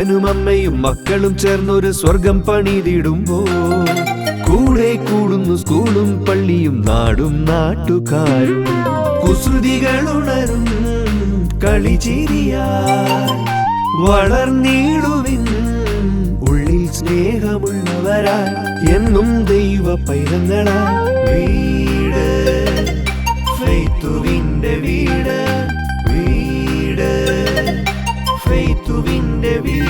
അപ്പനും അമ്മയും മക്കളും ചേർന്നൊരു സ്വർഗം പണിതിടുമ്പോ കൂടെ കൂടുന്നു സ്കൂളും പള്ളിയും നാടും നാട്ടുകാരും. കുസൃതികളുണരും കളിചിരിയായി വളർന്നിടുവിൻ ഉള്ളിൽ സ്നേഹമുള്ളവരായി എന്നും ദൈവ പൈതങ്ങളായി. വീട് ഫെയ്ത്തുവിന്റെ വീട്, വീട് ഫെയ്ത്തുവിന്റെ വീട്.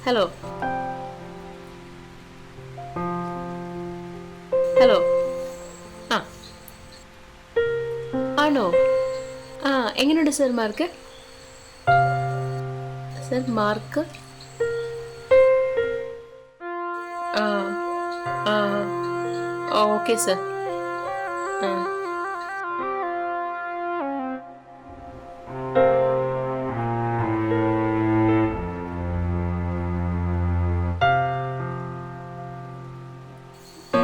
ഹലോ ഹലോ ആ ആണോ? ആ എങ്ങനെയുണ്ട് സർ മാർക്ക്? സർ മാർക്ക് ആ ആ ഓക്കെ സർ. ആ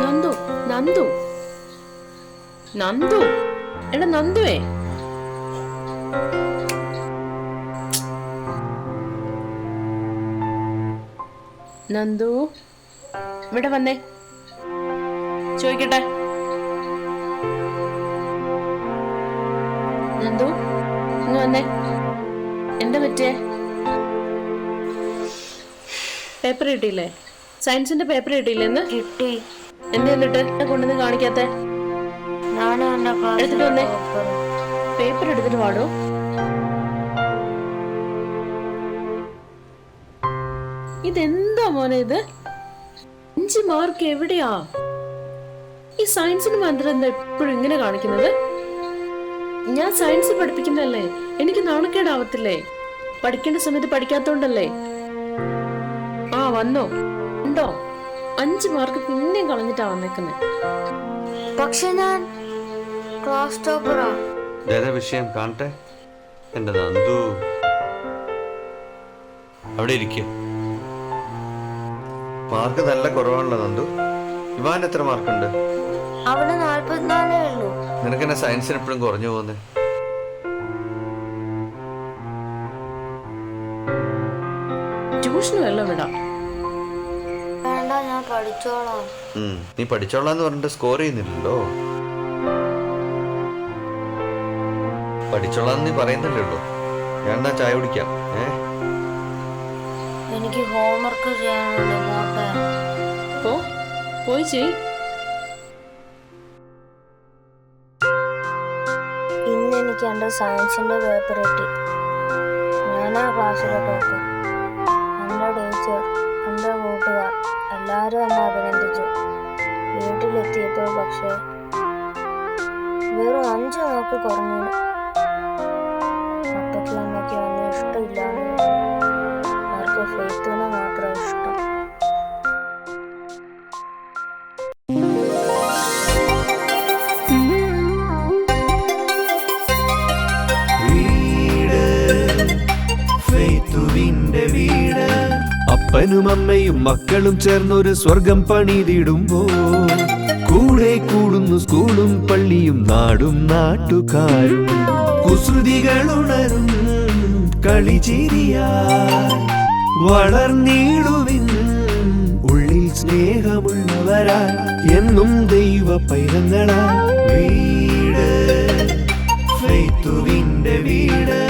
നന്ദു നന്ദു എടാ നന്ദുവേ, നന്ദു ഇവിടെ വന്നേ, ചോദിക്കട്ടെ. നന്ദു ഇങ്ങ് വന്നേ. എന്താ പറ്റിയേ? പേപ്പർ കിട്ടിയില്ലേ? സയൻസിന്റെ പേപ്പർ കിട്ടിയില്ലേ? എന്ന് കിട്ടി. എന്നിട്ട് കൊണ്ടുവന്ന് കാണിക്കാത്തെ? എടുത്തിട്ട് വന്നേ, പേപ്പർ എടുത്തിട്ട് പാടോ. ഇതെന്താ മോനെ ഇത്? 5 മാർക്ക് എവിടെയാ? ഈ സയൻസിന് മാത്രം എന്താ എപ്പോഴും ഇങ്ങനെ കാണിക്കുന്നത്? ഞാൻ സയൻസ് പഠിപ്പിക്കുന്നല്ലേ, എനിക്ക് നാണക്കേടാവത്തില്ലേ? പഠിക്കേണ്ട സമയത്ത് പഠിക്കാത്തോണ്ടല്ലേ? ആ വന്നോ ഉണ്ടോ? 5 മാർക്ക് പിന്നെയും കളഞ്ഞിട്ടാ വന്നേക്കുന്നത്. പക്ഷെ ഞാൻ ക്ലാസ് ടോപ്പറാ. വിഷയം കാണട്ടെ. എന്റെ നന്ദു അവിടെ ഇരിക്കുക. മാർക്ക് നല്ല കുറവാണല്ലോ നന്ദു. ഇവാൻ എത്ര മാർക്കുണ്ട്? അവന് 44 ഉള്ളൂ. നിനക്കെന്നെ സയൻസിന് എപ്പോഴും കുറഞ്ഞു പോകുന്നേ? ട്യൂഷന് വല്ലതും വിടാം. വേണ്ട, ഞാൻ പഠിച്ചോളാം. നീ പഠിച്ചോളാന്ന് പറഞ്ഞിട്ട് സ്കോർ ചെയ്യുന്നില്ലല്ലോ. പഠിച്ചോളാന്ന് നീ പറയുന്നില്ലേ ഉള്ളൂ. ഞാൻ എന്നാ ചായ കുടിക്കാം. എനിക്ക് ഹോംവർക്ക് ചെയ്യാനുണ്ട്. പോയി ചെയ്. ഇന്ന് എനിക്ക് എൻ്റെ സയൻസിന്റെ പേപ്പർ കിട്ടി. ഞാനാ ക്ലാസ്സിലെ ടോപ്പർ. എൻ്റെ ടീച്ചർ, എൻ്റെ കൂട്ടുകാർ എല്ലാവരും എന്നെ അഭിനന്ദിച്ചു. വീട്ടിലെത്തിയപ്പോൾ പക്ഷേ വെറും 5 മാർക്ക് കുറഞ്ഞു. അപ്പയ്ക്കും അമ്മയ്ക്കും ഒന്നും ഇഷ്ടമില്ലാന്ന്. അവർക്ക് ഫെയ്ത്തുവിനെ മാത്രം ഇഷ്ടം. വീട് അപ്പനും അമ്മയും മക്കളും ചേർന്നൊരു സ്വർഗം പണിതിടുമ്പോ കൂടെ കൂടുന്നു സ്കൂളും പള്ളിയും നാടും നാട്ടുകാരും. കുസൃതികളുണരും കളിചിരിയായി വളർന്നിടുവിൻ ഉള്ളിൽ സ്നേഹമുള്ളവരായി എന്നും ദൈവ പൈതങ്ങളായി. വീട് ഫെയ്ത്തുവിന്റെ വീട്.